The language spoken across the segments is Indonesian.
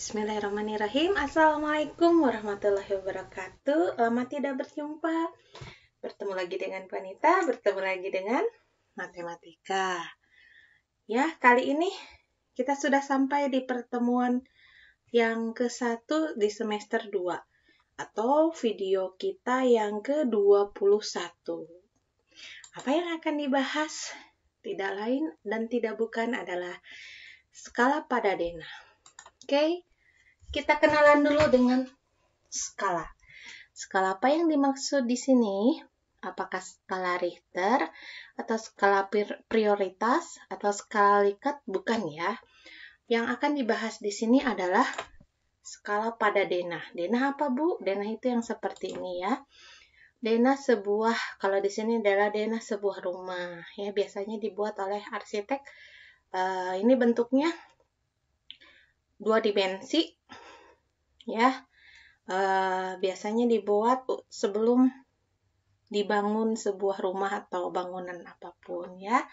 Bismillahirrahmanirrahim. Assalamualaikum warahmatullahi wabarakatuh. Lama tidak berjumpa. Bertemu lagi dengan Vanita, bertemu lagi dengan matematika. Ya, kali ini kita sudah sampai di pertemuan yang ke-1 di semester 2 atau video kita yang ke-21. Apa yang akan dibahas? Tidak lain dan tidak bukan adalah skala pada denah. Oke, kita kenalan dulu dengan skala. Skala apa yang dimaksud di sini? Apakah skala Richter atau skala prioritas atau skala Likert? Bukan ya. Yang akan dibahas di sini adalah skala pada denah. Denah apa, Bu? Denah itu yang seperti ini ya. Denah sebuah, kalau di sini adalah denah sebuah rumah ya, biasanya dibuat oleh arsitek. Ini bentuknya 2 dimensi ya. Biasanya dibuat sebelum dibangun sebuah rumah atau bangunan apapun ya.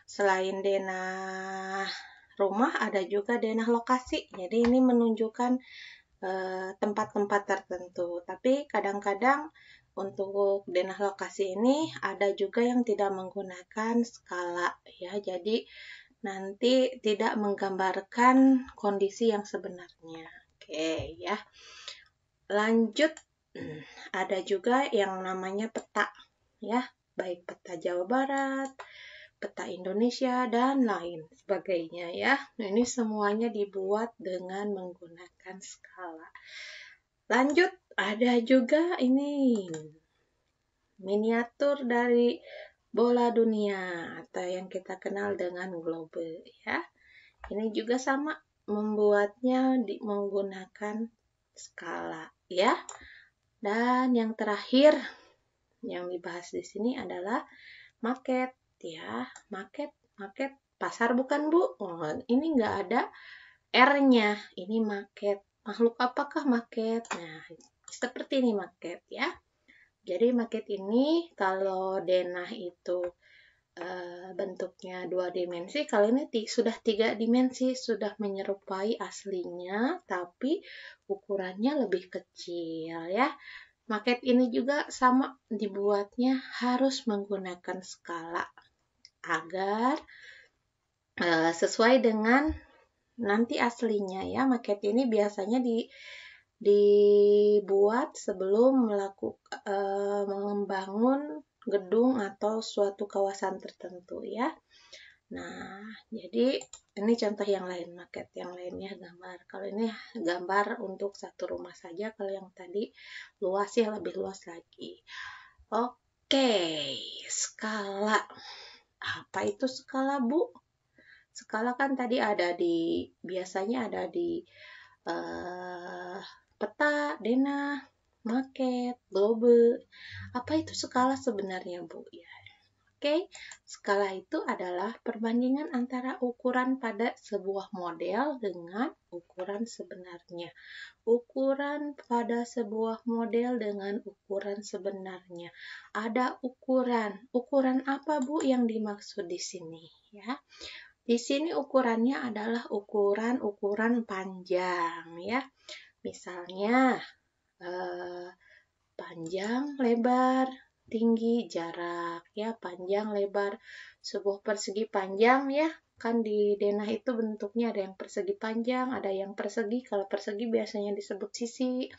Selain denah rumah, ada juga denah lokasi. Jadi ini menunjukkan tempat-tempat tertentu. Tapi kadang-kadang untuk denah lokasi ini ada juga yang tidak menggunakan skala ya. Jadi nanti tidak menggambarkan kondisi yang sebenarnya. Oke ya. Lanjut, ada juga yang namanya peta ya, baik peta Jawa Barat, peta Indonesia dan lain sebagainya ya. Nah, ini semuanya dibuat dengan menggunakan skala. Lanjut, ada juga ini miniatur dari bola dunia atau yang kita kenal dengan globe ya. Ini juga sama, membuatnya menggunakan skala ya. Dan yang terakhir yang dibahas di sini adalah market ya. Market pasar bukan, Bu? Oh, ini nggak ada R-nya. Ini market. Makhluk apakah market? Nah, seperti ini market ya. Jadi market ini kalau denah itu bentuknya 2 dimensi, kalau ini sudah 3 dimensi, sudah menyerupai aslinya, tapi ukurannya lebih kecil ya. Market ini juga sama, dibuatnya harus menggunakan skala agar sesuai dengan nanti aslinya ya. Market ini biasanya dibuat sebelum membangun gedung atau suatu kawasan tertentu ya. Nah, jadi ini contoh yang lain, market yang lainnya gambar. Kalau ini gambar untuk satu rumah saja, kalau yang tadi luas ya, lebih luas lagi. Oke, skala. Apa itu skala, Bu? Skala kan tadi biasanya ada di peta, denah, market, globe. Apa itu skala sebenarnya, Bu? Ya. Oke, skala itu adalah perbandingan antara ukuran pada sebuah model dengan ukuran sebenarnya. Ukuran pada sebuah model dengan ukuran sebenarnya. Ada ukuran. Ukuran apa, Bu, yang dimaksud di sini? Ya. Di sini ukurannya adalah ukuran panjang ya. Misalnya panjang, lebar, tinggi, jarak ya, panjang, lebar, sebuah persegi panjang ya. Kan di denah itu bentuknya ada yang persegi panjang, ada yang persegi. Kalau persegi biasanya disebut sisi.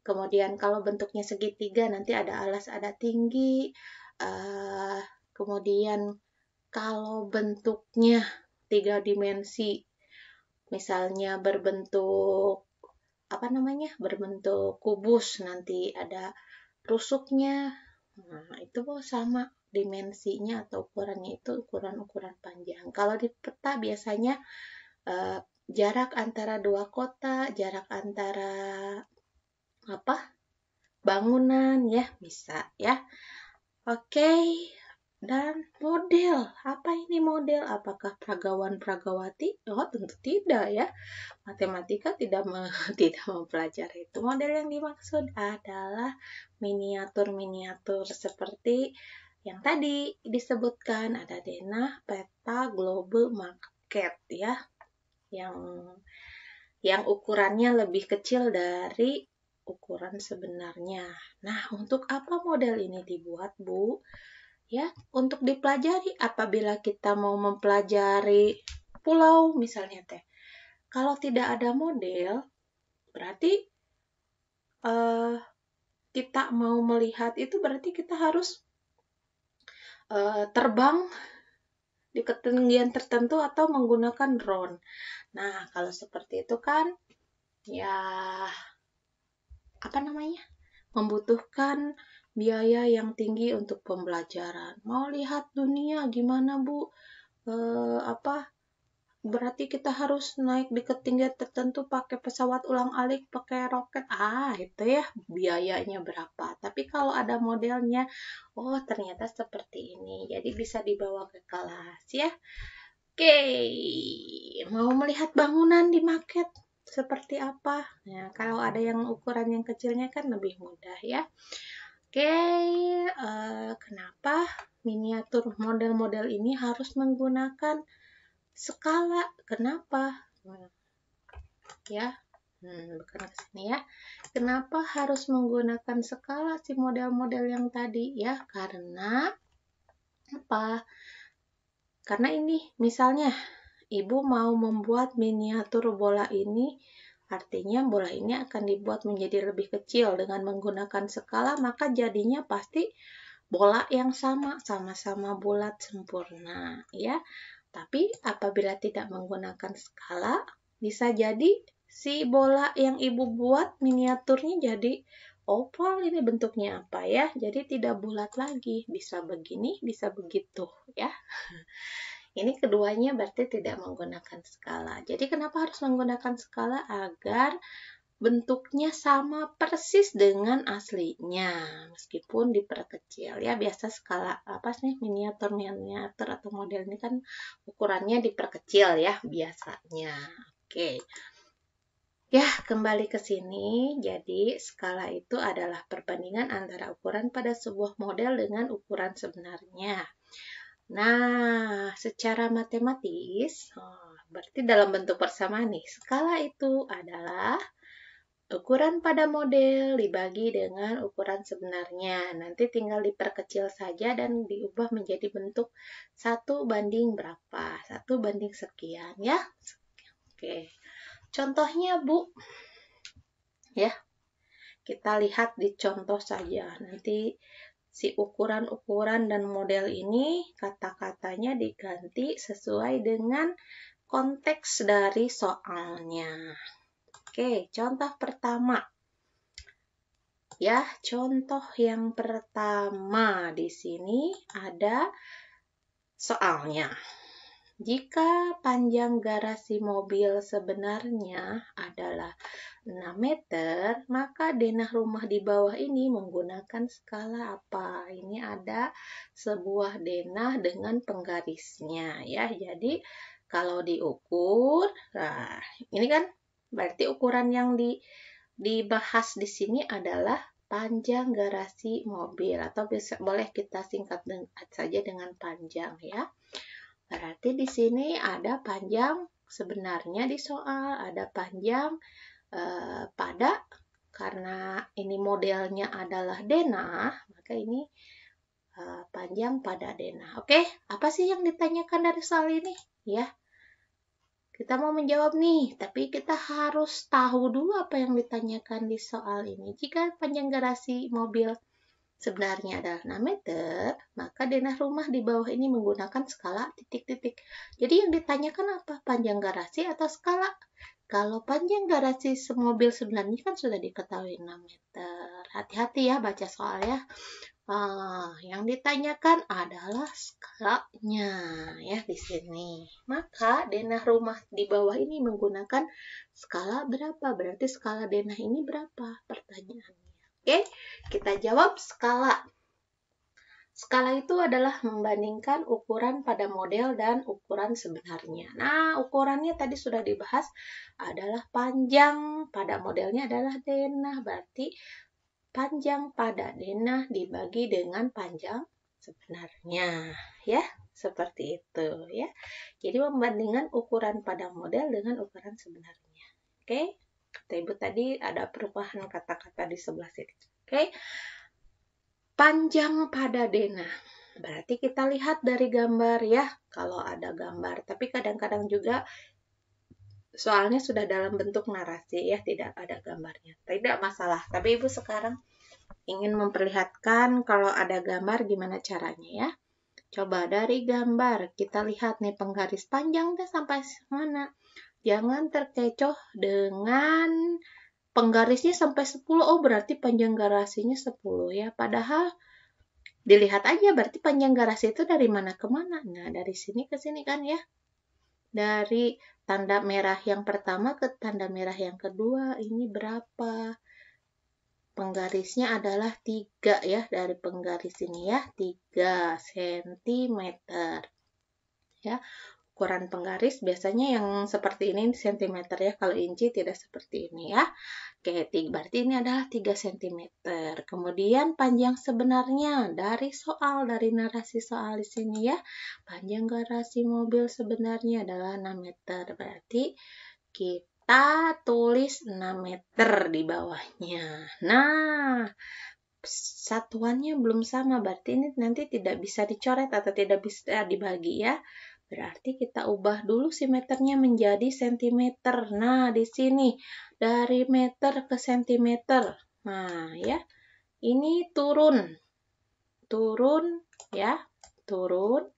Kemudian kalau bentuknya segitiga nanti ada alas, ada tinggi. Kemudian kalau bentuknya 3 dimensi, misalnya berbentuk berbentuk kubus, nanti ada rusuknya. Nah, itu sama dimensinya atau ukurannya itu ukuran panjang. Kalau di peta biasanya jarak antara 2 kota, jarak antara bangunan ya, bisa ya. Oke. Dan model, apa ini model? Apakah pragawan-pragawati? Oh, tentu tidak ya. Matematika tidak mempelajari itu. Model yang dimaksud adalah miniatur-miniatur seperti yang tadi disebutkan, ada denah, peta, globe, market ya. Yang yang ukurannya lebih kecil dari ukuran sebenarnya. Nah, untuk apa model ini dibuat, Bu? Ya, untuk dipelajari apabila kita mau mempelajari pulau misalnya teh. Kalau tidak ada model, berarti kita mau melihat itu berarti kita harus terbang di ketinggian tertentu atau menggunakan drone. Nah, kalau seperti itu kan ya apa namanya? Membutuhkan biaya yang tinggi untuk pembelajaran. Mau lihat dunia gimana, Bu? Berarti kita harus naik di ketinggian tertentu pakai pesawat ulang-alik, pakai roket. Itu ya biayanya berapa. Tapi kalau ada modelnya, oh ternyata seperti ini. Jadi bisa dibawa ke kelas ya. Oke, mau melihat bangunan di market seperti apa? Nah, kalau ada yang ukuran yang kecilnya kan lebih mudah ya. Oke, kenapa miniatur model-model ini harus menggunakan skala? Kenapa? Ya, bukan ke sini ya. Kenapa harus menggunakan skala si model-model yang tadi? Ya, karena apa? Karena ini, misalnya, ibu mau membuat miniatur bola ini, artinya bola ini akan dibuat menjadi lebih kecil dengan menggunakan skala, maka jadinya pasti bola yang sama-sama bulat sempurna, ya. Tapi apabila tidak menggunakan skala, bisa jadi si bola yang ibu buat miniaturnya jadi oval. Ini bentuknya apa ya? Jadi tidak bulat lagi, bisa begini, bisa begitu, ya. Ini keduanya berarti tidak menggunakan skala. Jadi kenapa harus menggunakan skala? Agar bentuknya sama persis dengan aslinya, meskipun diperkecil ya. Biasa skala apa sih, miniatur atau model ini kan ukurannya diperkecil ya biasanya. Oke. Ya, kembali ke sini. Jadi, skala itu adalah perbandingan antara ukuran pada sebuah model dengan ukuran sebenarnya. Nah, secara matematis, berarti dalam bentuk persamaan nih, skala itu adalah ukuran pada model dibagi dengan ukuran sebenarnya. Nanti tinggal diperkecil saja dan diubah menjadi bentuk 1 banding berapa? 1 banding sekian ya. Oke. Contohnya, Bu. Ya. Kita lihat di contoh saja. Nanti si ukuran-ukuran dan model ini kata-katanya diganti sesuai dengan konteks dari soalnya. Oke, contoh pertama. Ya, contoh yang pertama di sini ada soalnya. Jika panjang garasi mobil sebenarnya adalah 6 meter, maka denah rumah di bawah ini menggunakan skala apa? Ini ada sebuah denah dengan penggarisnya ya. Jadi kalau diukur, nah ini kan berarti ukuran yang dibahas di sini adalah panjang garasi mobil, atau boleh kita singkat saja dengan panjang ya. Berarti di sini ada panjang sebenarnya di soal, ada panjang pada, karena ini modelnya adalah denah, maka ini panjang pada denah. Oke, apa sih yang ditanyakan dari soal ini? Ya, kita mau menjawab nih, tapi kita harus tahu dulu apa yang ditanyakan di soal ini. Jika panjang garasi mobil sebenarnya adalah 6 meter, maka denah rumah di bawah ini menggunakan skala titik-titik. Jadi yang ditanyakan apa? Panjang garasi atau skala? Kalau panjang garasi mobil sebenarnya kan sudah diketahui 6 meter. Hati-hati ya baca soal ya. Yang ditanyakan adalah skalanya ya di sini. Maka denah rumah di bawah ini menggunakan skala berapa? Berarti skala denah ini berapa? Pertanyaannya. Oke, kita jawab skala. Skala itu adalah membandingkan ukuran pada model dan ukuran sebenarnya. Nah, ukurannya tadi sudah dibahas adalah panjang pada modelnya adalah denah. Berarti panjang pada denah dibagi dengan panjang sebenarnya. Ya, seperti itu ya. Jadi membandingkan ukuran pada model dengan ukuran sebenarnya. Oke, kata Ibu tadi ada perubahan kata-kata di sebelah sini. Oke, panjang pada denah. Berarti kita lihat dari gambar ya, kalau ada gambar. Tapi kadang-kadang juga soalnya sudah dalam bentuk narasi ya, tidak ada gambarnya. Tidak masalah, tapi Ibu sekarang ingin memperlihatkan kalau ada gambar gimana caranya ya. Coba dari gambar kita lihat nih penggaris panjangnya sampai mana. Jangan terkecoh dengan penggarisnya sampai 10. Oh, berarti panjang garasinya 10 ya. Padahal dilihat aja berarti panjang garasi itu dari mana ke mana. Nah, dari sini ke sini kan ya. Dari tanda merah yang pertama ke tanda merah yang kedua ini berapa? Penggarisnya adalah 3 ya, dari penggaris ini ya, 3 cm. Ya, ukuran penggaris biasanya yang seperti ini cm ya, kalau inci tidak seperti ini ya. Oke, berarti ini adalah 3 cm. Kemudian panjang sebenarnya dari narasi soal di sini ya. Panjang garasi mobil sebenarnya adalah 6 meter. Berarti kita tulis 6 meter di bawahnya. Nah, satuannya belum sama, berarti ini nanti tidak bisa dicoret atau tidak bisa dibagi ya. Berarti kita ubah dulu si meternya menjadi sentimeter. Nah, di sini dari meter ke sentimeter. Nah, ya. Ini turun ya. Turun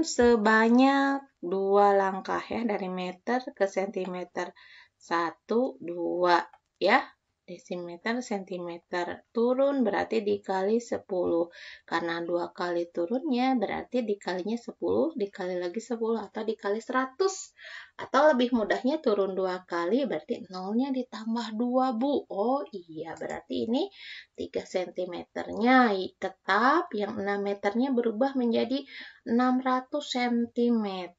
sebanyak 2 langkah ya, dari meter ke sentimeter. 1, 2 ya. Desimeter, sentimeter. Turun berarti dikali 10. Karena 2 kali turunnya berarti dikalinya 10, dikali lagi 10 atau dikali 100. Atau lebih mudahnya turun 2 kali berarti nolnya ditambah 2, Bu. Oh iya, berarti ini 3 cm-nya. Tetap yang 6 meternya berubah menjadi 600 cm.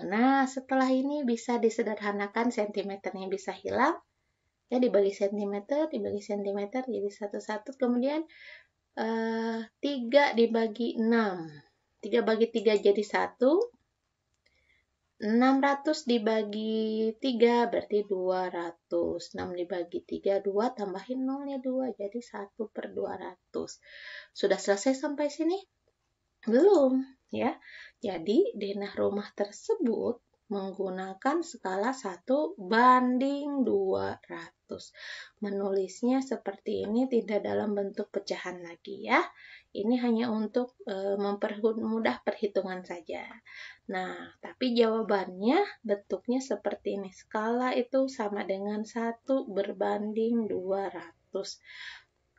Nah, setelah ini bisa disederhanakan, sentimeternya bisa hilang. Ya, dibagi sentimeter jadi 1 kemudian 3 dibagi 6. 3 bagi 3 jadi 1. 600 dibagi 3 berarti 200. 6 dibagi 3, 2, tambahin nolnya 2, jadi 1/200. Sudah selesai sampai sini? Belum, ya. Jadi, denah rumah tersebut menggunakan skala 1/200. Menulisnya seperti ini, tidak dalam bentuk pecahan lagi ya. Ini hanya untuk mempermudah perhitungan saja. Nah, tapi jawabannya bentuknya seperti ini. Skala itu sama dengan 1/200.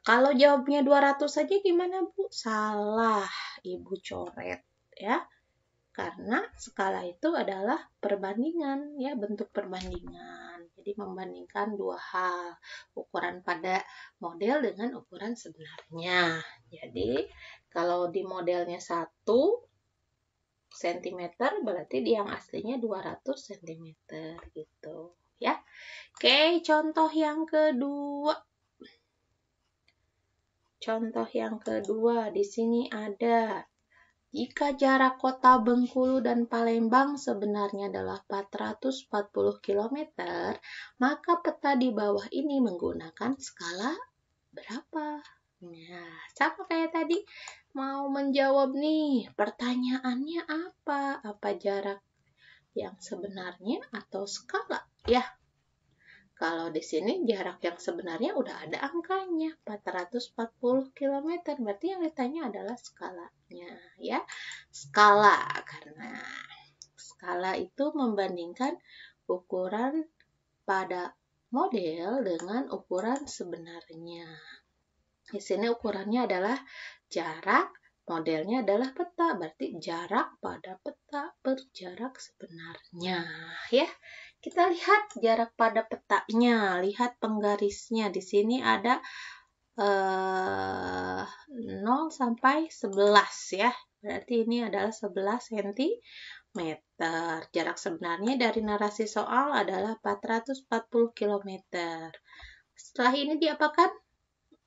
Kalau jawabnya 200 saja gimana, Bu? Salah, Ibu coret ya. Karena skala itu adalah perbandingan ya, bentuk perbandingan. Jadi membandingkan dua hal, ukuran pada model dengan ukuran sebenarnya. Jadi kalau di modelnya 1 cm berarti di yang aslinya 200 cm gitu ya. Oke, contoh yang kedua. Contoh yang kedua di sini ada, jika jarak kota Bengkulu dan Palembang sebenarnya adalah 440 km, maka peta di bawah ini menggunakan skala berapa? Nah, sama kayak tadi, mau menjawab nih, pertanyaannya apa? Apa jarak yang sebenarnya atau skala? Ya, kalau di sini jarak yang sebenarnya udah ada angkanya, 440 km. Berarti yang ditanya adalah skalanya, ya. Skala, karena skala itu membandingkan ukuran pada model dengan ukuran sebenarnya. Di sini ukurannya adalah jarak, modelnya adalah peta, berarti jarak pada peta per jarak sebenarnya, ya. Kita lihat jarak pada petanya, lihat penggarisnya. Di sini ada 0 sampai 11 ya. Berarti ini adalah 11 cm. Jarak sebenarnya dari narasi soal adalah 440 km. Setelah ini diapakan?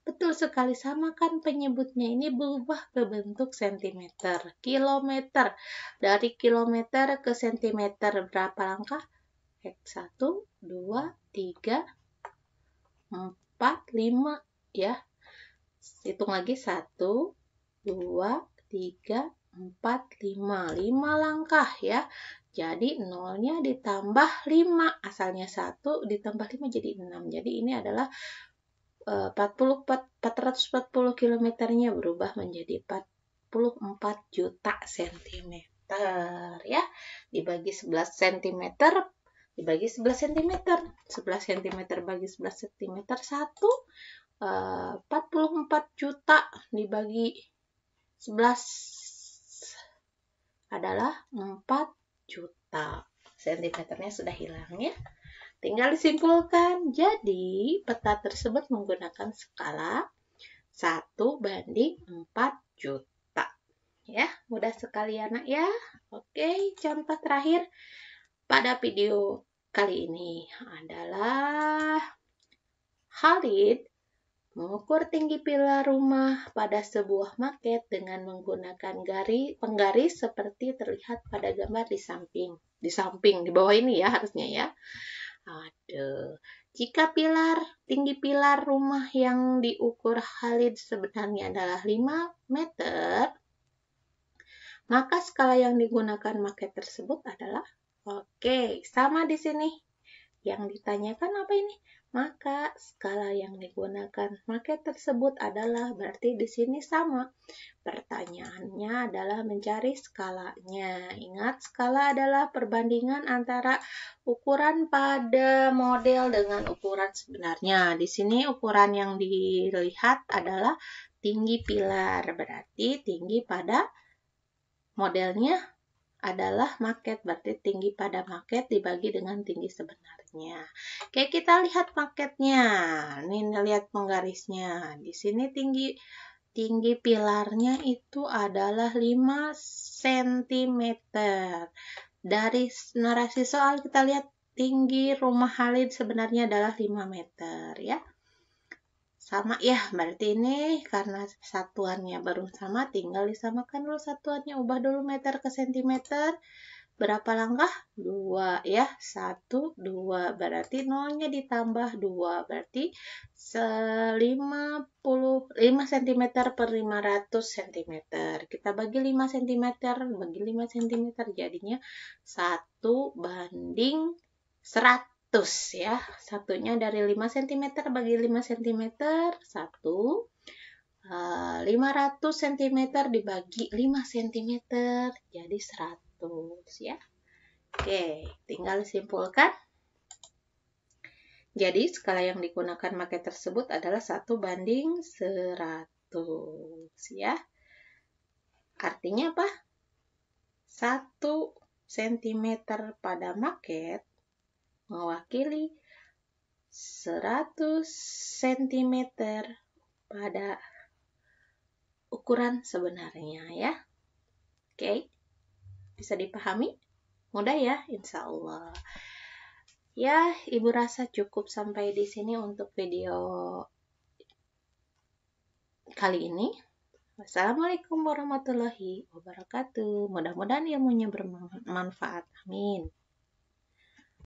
Betul sekali, sama kan penyebutnya ini berubah ke bentuk sentimeter, kilometer. Dari kilometer ke sentimeter berapa langkah? X 1, 2, 3, 4, 5 ya. Hitung lagi 1, 2, 3, 4, 5. 5 langkah ya. Jadi nolnya ditambah 5. Asalnya 1 ditambah 5 jadi 6. Jadi ini adalah 440 kilometernya berubah menjadi 44 juta sentimeter ya. Dibagi 11 sentimeter, dibagi 11 sentimeter. 11 sentimeter bagi 11 sentimeter 1, 44 juta dibagi 11 adalah 4 juta. Sentimeternya sudah hilang ya. Tinggal disimpulkan. Jadi, peta tersebut menggunakan skala 1:4 juta. Ya, mudah sekali anak ya. Oke, contoh terakhir pada video kali ini adalah Khalid mengukur tinggi pilar rumah pada sebuah maket dengan menggunakan penggaris seperti terlihat pada gambar di samping. Di bawah ini ya harusnya ya. Aduh, jika tinggi pilar rumah yang diukur Khalid sebenarnya adalah 5 meter, maka skala yang digunakan maket tersebut adalah, oke, sama di sini. Yang ditanyakan apa ini? Maka skala yang digunakan maket tersebut adalah, berarti di sini sama. Pertanyaannya adalah mencari skalanya. Ingat, skala adalah perbandingan antara ukuran pada model dengan ukuran sebenarnya. Di sini ukuran yang dilihat adalah tinggi pilar, berarti tinggi pada modelnya adalah maket, berarti tinggi pada maket dibagi dengan tinggi sebenarnya. Oke, kita lihat maketnya. Ini lihat penggarisnya. Di sini tinggi pilarnya itu adalah 5 cm. Dari narasi soal kita lihat tinggi rumah Khalid sebenarnya adalah 5 meter ya. Sama ya, berarti ini karena satuannya baru sama, tinggal disamakan dulu satuannya, ubah dulu meter ke sentimeter. Berapa langkah? 2 ya, 1, 2, berarti nolnya ditambah 2, berarti 5 cm per 500 cm. Kita bagi 5 cm, bagi 5 cm jadinya 1:100 ya. Satunya dari 5 cm bagi 5 cm, 500 cm dibagi 5 cm jadi 100 ya. Oke, tinggal simpulkan. Jadi skala yang digunakan maket tersebut adalah 1:100 ya. Artinya apa? 1 cm pada maket mewakili 100 cm pada ukuran sebenarnya ya. Oke, bisa dipahami? Mudah ya, insya Allah. Ya, Ibu rasa cukup sampai di sini untuk video kali ini. Wassalamualaikum warahmatullahi wabarakatuh. Mudah-mudahan ilmunya bermanfaat. Amin.